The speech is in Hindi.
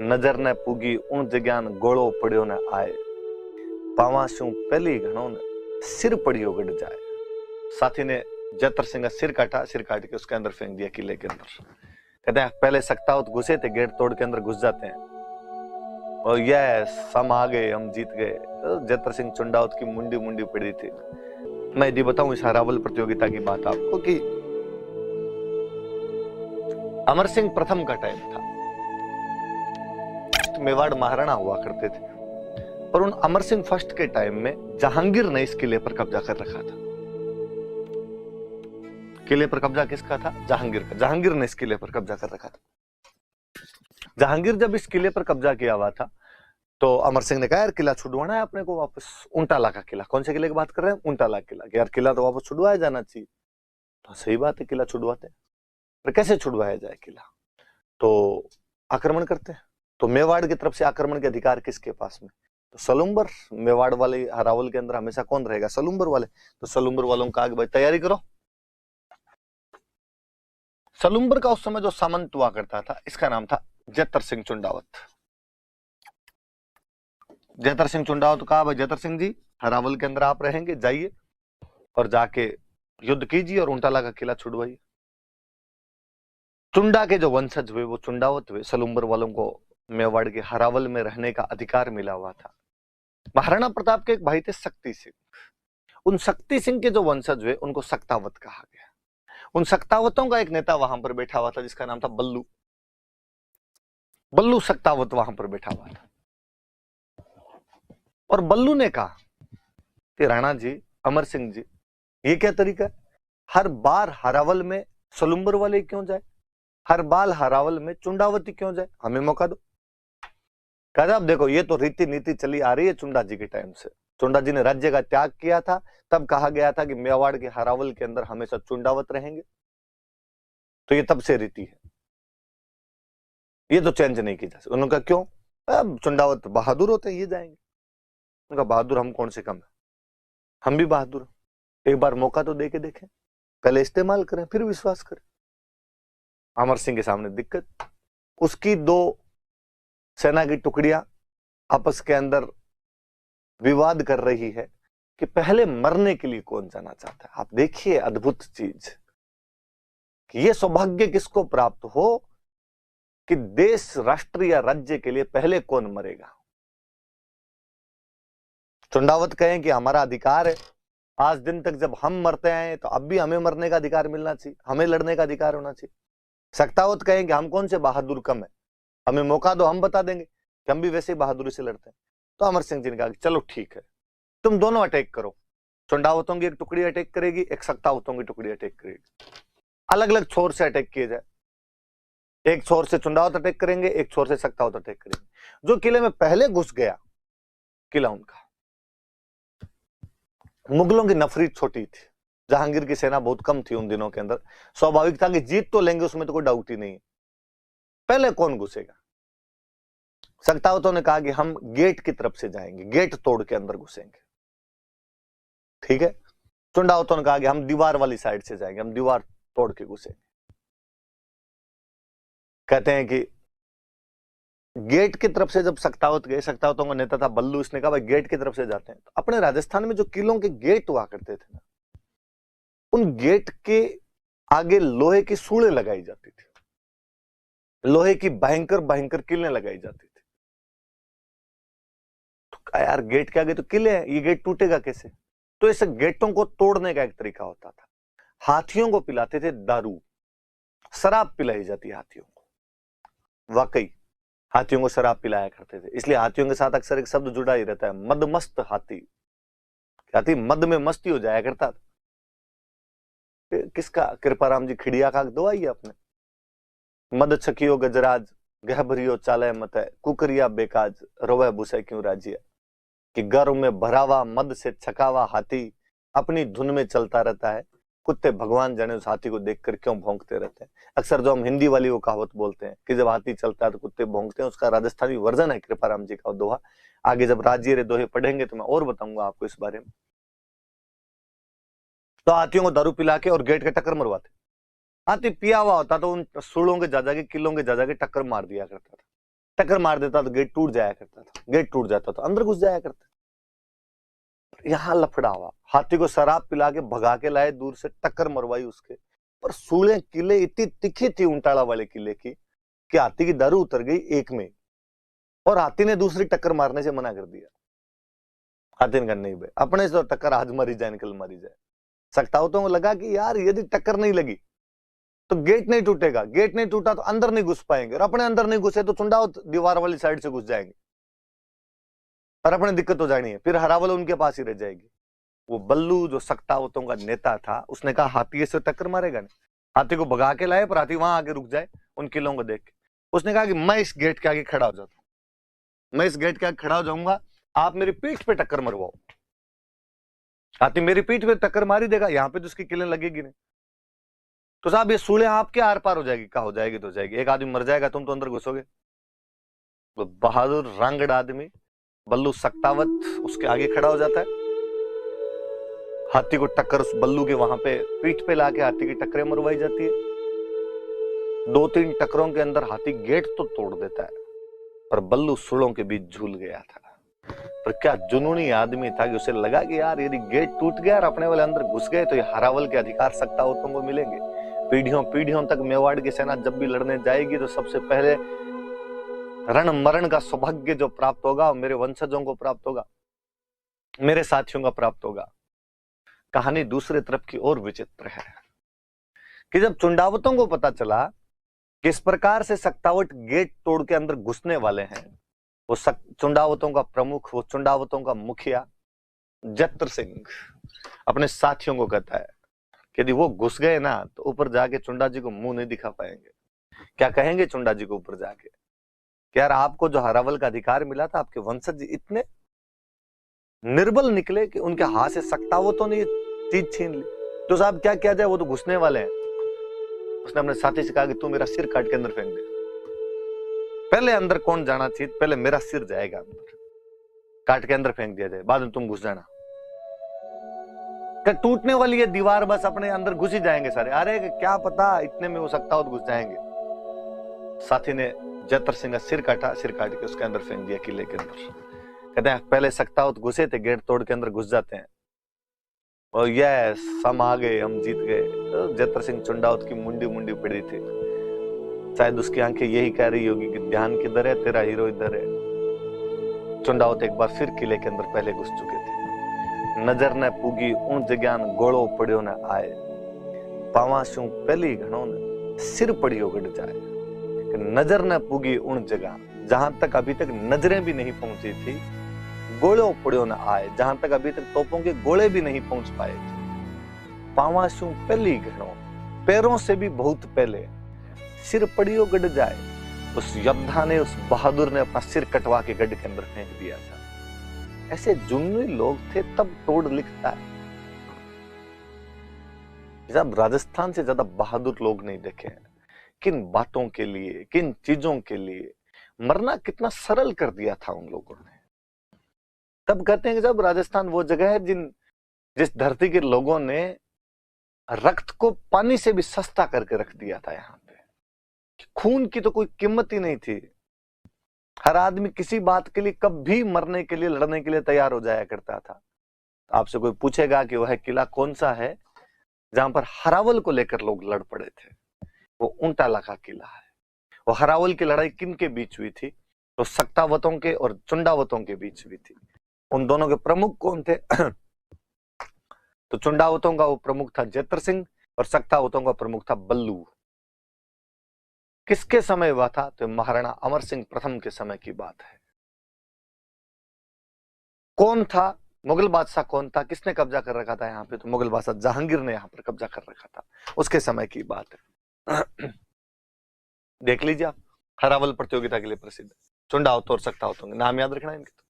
नजर ने पूगी उन जगह गोलो पड़ियो ने आए, पावा शू पहली घणों ने सिर पड़ियो गड़ जाए। साथी ने जतर सिंह का सिर काटा, सिर काट के उसके अंदर फेंक दिया किले के अंदर। कहते हैं पहले सक्तावत घुसे थे, गेट तोड़ के अंदर घुस जाते हैं और यस हम आ गए, हम जीत गए। तो जतर सिंह चुंडावत की मुंडी मुंडी पड़ी थी। मैं यदि बताऊं इस हरावल प्रतियोगिता की बात आपको कि अमर सिंह प्रथम का टाइम था, मेवाड़ महाराणा हुआ करते थे, पर उन अमर सिंह फर्स्ट के टाइम में जहांगीर ने इस किले पर कब्जा कर रखा था। किले पर कब्जा किसका था? जहांगीर का। जहांगीर ने इस किले पर कब्जा कर रखा था। जहांगीर जब इस किले पर कब्जा किया हुआ था तो अमर सिंह ने कहा यार किला छुड़वाना है अपने को वापस। उंटाला का किला। कौन से किले की बात कर रहे हैं? उंटाला किला। यार किला तो वापस छुड़वाया जाना चाहिए। तो सही बात है, किला छुड़वाते हैं, पर कैसे छुड़वाया जाए किला? तो आक्रमण करते हैं। तो मेवाड़ की तरफ से आक्रमण के अधिकार किसके पास में? तो सलुम्बर। मेवाड़ वाले हरावल के अंदर हमेशा कौन रहेगा? सलुम्बर वाले। तो सलुम्बर वालों का आगे भाई तैयारी करो। सलुम्बर का उस समय जो सामंत हुआ करता था इसका नाम था जतर सिंह चुंडावत। जतर सिंह चुंडावत कहा भाई जतर सिंह जी हरावल के अंदर आप रहेंगे, जाइए और जाके युद्ध कीजिए और उंटाला का किला छुड़वाइए। चुंडा के जो वंशज हुए वो चुंडावत हुए। सलुम्बर वालों को मेवाड़ के हरावल में रहने का अधिकार मिला हुआ था। महाराणा प्रताप के एक भाई थे शक्ति सिंह। उन शक्ति सिंह के जो वंशज हुए उनको सक्तावत कहा गया। उन सक्तावतों का एक नेता वहां पर बैठा हुआ था जिसका नाम था बल्लू। बल्लू सक्तावत वहां पर बैठा हुआ था और बल्लू ने कहा कि राणा जी, अमर सिंह जी, ये क्या तरीका है? हर बार हरावल में सलुम्बर वाले क्यों जाए? हर बार हरावल में चुंडावती क्यों जाए? हमें मौका दो। कहता अब देखो ये तो रीति नीति चली आ रही है चुंडा जी के टाइम से। चुंडा जी ने राज्य का त्याग किया था, तब कहा गया था कि मेवाड़ के हरावल के अंदर हमेशा चुंडावत रहेंगे। तो ये तब से रीति है, ये तो चेंज नहीं की जा सकती। उन्होंने कहा क्यों? अब चुंडावत बहादुर होते हैं, ये जाएंगे। उनका बहादुर हम कौन से कम है? हम भी बहादुर। एक बार मौका तो दे के देखें, पहले इस्तेमाल करें फिर विश्वास करें। अमर सिंह के सामने दिक्कत, उसकी दो सेना की टुकड़ियां आपस के अंदर विवाद कर रही है कि पहले मरने के लिए कौन जाना चाहता है। आप देखिए अद्भुत चीज कि ये सौभाग्य किसको प्राप्त हो कि देश, राष्ट्र या राज्य के लिए पहले कौन मरेगा। चुंडावत कहें कि हमारा अधिकार है, आज दिन तक जब हम मरते हैं तो अब भी हमें मरने का अधिकार मिलना चाहिए, हमें लड़ने का अधिकार होना चाहिए। सक्तावत कहें कि हम कौन से बहादुर कम है, हमें मौका दो, हम बता देंगे कि हम भी वैसे ही बहादुरी से लड़ते हैं। तो अमर सिंह जी ने कहा कि चलो ठीक है, तुम दोनों अटैक करो। चुंडावतों की एक टुकड़ी अटैक करेगी, एक सक्तावतों की टुकड़ी अटैक करेगी। अलग अलग छोर से अटैक किए जाए। एक छोर से चुंडावत अटैक करेंगे, एक छोर से सक्तावत अटैक करेंगे। जो किले में पहले घुस गया, किला उनका। मुगलों की नफरी छोटी थी, जहांगीर की सेना बहुत कम थी उन दिनों के अंदर। स्वाभाविक था कि जीत तो लेंगे, उसमें तो कोई डाउट ही नहीं है। पहले कौन घुसेगा? सक्तावतों ने कहा कि हम गेट की तरफ से जाएंगे, गेट तोड़ के अंदर घुसेंगे। ठीक है। चुंडावतों ने कहा कि हम दीवार वाली साइड से जाएंगे, हम दीवार तोड़ के घुसेंगे। कहते हैं कि गेट की तरफ से जब सक्तावत गए, सक्तावतों का नेता था बल्लू, इसने कहा भाई गेट की तरफ से जाते हैं। तो अपने राजस्थान में जो किलों के गेट हुआ करते थे ना, उन गेट के आगे लोहे की सूलें लगाई जाती थी, लोहे की भयंकर भयंकर किलें लगाई जाती थी। तो यार गेट के आगे तो किले हैं, ये गेट टूटेगा कैसे? तो इस गेटों को तोड़ने का एक तरीका होता था, हाथियों को पिलाते थे दारू, शराब पिलाई जाती है हाथियों को। वाकई हाथियों को शराब पिलाया करते थे, इसलिए हाथियों के साथ अक्सर एक शब्द जुड़ा ही रहता है, मदमस्त हाथी। हाथी मद में मस्ती हो जाया करता था। किसका? कृपाराम जी खिड़िया का दवाई अपने। मद छकियो गजराज, गहभरियो चाले मत है, कुकरिया बेकाज, रोवे भूसे क्यों राजिया। कि गर्व में भरावा मद से छकावा हाथी अपनी धुन में चलता रहता है, कुत्ते भगवान जाने उस हाथी को देखकर क्यों भौंकते रहते हैं। अक्सर जो हम हिंदी वाली वो कहावत बोलते हैं कि जब हाथी चलता है तो कुत्ते भौंकते हैं, उसका राजस्थानी वर्जन है कृपाराम जी का दोहा। आगे जब राज्य रे दोहे पढ़ेंगे तो मैं और बताऊंगा आपको इस बारे में। तो हाथियों को दारू पिला के और गेट के टक्कर मरवाते। हाथी पिया हुआ होता तो उन सूलों के जाजा के, किलों के जाजा के टक्कर मार दिया करता था। टक्कर मार देता तो गेट टूट जाया करता था, गेट टूट जाता तो अंदर घुस जाया करता। यहां लफड़ा हुआ, हाथी को शराब पिला के भगा के लाए, दूर से टक्कर मरवाई उसके, पर सूले किले इतनी तिखी थी उंटाला वाले किले की कि हाथी की दारू उतर गई एक में, और हाथी ने दूसरी टक्कर मारने से मना कर दिया। हाथी ने कहा नहीं भाई, अपने से तो टक्कर आज मरी जाए कल मरी जाए। सक्तावतों को लगा कि यार यदि टक्कर नहीं लगी तो गेट नहीं टूटेगा, गेट नहीं टूटा तो अंदर नहीं घुस पाएंगे, और अपने अंदर नहीं घुसे तो चुंडावत दीवार वाली साइड से घुस जाएंगे और अपने दिक्कत हो जानी है, फिर हरावल उनके पास ही रह जाएगी। वो बल्लू जो सक्तावतों का नेता था, उसने कहा हाथी से टक्कर मारेगा नहीं, हाथी को भगा के लाए पर हाथी वहां आके रुक जाए उन किलों को देख के। उसने कहा कि मैं इस गेट के आगे खड़ा हो जाता हूं, मैं इस गेट के आगे खड़ा हो जाऊंगा, आप मेरी पीठ पे टक्कर मरवाओ। हाथी मेरी पीठ पे टक्कर मारी देगा, यहां पे तो उसकी किलें लगेगी नहीं, तो साहब ये सूले आपके आर पार हो जाएगी। कहा हो जाएगी तो हो जाएगी, एक आदमी मर जाएगा, तुम तो अंदर घुसोगे। तो बहादुर रंगड़ आदमी बल्लू सक्तावत उसके आगे खड़ा हो जाता है, हाथी को टक्कर उस बल्लू के वहां पे पीठ पे लाके हाथी की टक्करें मरवाई जाती है। 2-3 टक्करों के अंदर हाथी गेट तो तोड़ देता है, पर बल्लू सुड़ों के बीच झूल गया था। पर क्या जुनूनी आदमी था कि उसे लगा कि यार यदि गेट टूट गया और अपने वाले अंदर घुस गए तो ये हरावल के अधिकार सक्तावतों को मिलेंगे। पीढ़ियों पीढ़ियों तक मेवाड़ की सेना जब भी लड़ने जाएगी तो सबसे पहले रण मरण का सौभाग्य जो प्राप्त होगा वो मेरे वंशजों को प्राप्त होगा, मेरे साथियों का प्राप्त होगा। कहानी दूसरे तरफ की ओर विचित्र है कि जब चुंडावतों को पता चला किस प्रकार से सक्तावट गेट तोड़ के अंदर घुसने वाले हैं, वो चुंडावतों का प्रमुख, वो चुंडावतों का मुखिया जत्र सिंह अपने साथियों को कहता है कि यदि वो घुस गए ना तो ऊपर जाके चुंडा जी को मुंह नहीं दिखा पाएंगे। क्या कहेंगे चुंडा जी को ऊपर जाके कि यार आपको जो हरावल का अधिकार मिला था, आपके वंशज इतने निर्बल निकले कि उनके हाथ से सक्तावतों ने ये चीज छीन ली, तो साहब क्या किया जाए, वो तो घुसने वाले हैं। उसने अपने साथी से कहा कि तू मेरा सिर काट के अंदर फेंक दे, पहले अंदर कौन जाना चाहिए, पहले मेरा सिर जाएगा अंदर, काट के अंदर फेंक दिया जाए, बाद में तुम घुस जाना। क्या टूटने वाली है दीवार, बस अपने अंदर घुस ही जाएंगे सारे। अरे क्या पता इतने में वो सक्तावत घुस जाएंगे। साथी ने जत्र सिंह का सिर काटा, सिर काट के उसके अंदर फेंक दिया किले के अंदर। कहते हैं पहले सक्तावत घुसे थे, गेट तोड़ के अंदर घुस जाते हैं और यस हम आ गए, हम जीत गए। तो जत्र सिंह चुंडावत की मुंडी मुंडी पड़ी थी, शायद उसकी आंखें यही कह रही होगी कि ध्यान किधर है, तेरा हीरो इधर है। चुंडावत एक बार फिर किले के अंदर पहले घुस चुके थे। नजर न पूगी उन जग्यान गोड़ो पड़ियो न आए, पावाशू पहली घणों ने सिर पड़ियो गड़ जाए। नजर न पूगी उन जगह, जहां तक अभी तक नजरें भी नहीं पहुंची थी, गोड़ो पड़ियो न आए, जहां तक अभी तक तोपों के गोले भी नहीं पहुंच पाए थे। पावाशू पहली घणों, पैरों से भी बहुत पहले, सिर पड़ियो गड़ जाए। उस योद्धा ने, उस बहादुर ने अपना सिर कटवा के गड्ढे के अंदर फेंक दिया था। ऐसे जुनूनी लोग थे तब तोड़ लिखता है। जब राजस्थान से ज्यादा बहादुर लोग नहीं देखे हैं। किन बातों के लिए, किन चीजों के लिए मरना कितना सरल कर दिया था उन लोगों ने। तब कहते हैं कि जब राजस्थान वो जगह है जिस धरती के लोगों ने रक्त को पानी से भी सस्ता करके रख दिया था। यहाँ पे खून की तो कोई कीमत ही नहीं थी। हर आदमी किसी बात के लिए कभी मरने के लिए, लड़ने के लिए तैयार हो जाया करता था। आपसे कोई पूछेगा कि वह किला कौन सा है जहां पर हरावल को लेकर लोग लड़ पड़े थे, वो उंटाला का किला है। वो हरावल की लड़ाई किन के बीच हुई थी? तो सक्तावतों के और चुंडावतों के बीच हुई थी। उन दोनों के प्रमुख कौन थे? तो चुंडावतों का वो प्रमुख था जत्र सिंह और सक्तावतों का प्रमुख था बल्लू। किसके समय हुआ था? तो महाराणा अमर सिंह प्रथम के समय की बात है। कौन था मुगल बादशाह? कौन था? किसने कब्जा कर रखा था यहाँ पे? तो मुगल बादशाह जहांगीर ने यहाँ पर कब्जा कर रखा था। उसके समय की बात है। देख लीजिए आप, हरावल प्रतियोगिता के लिए प्रसिद्ध चुंडावत और सक्तावतों के नाम याद रखना इनके।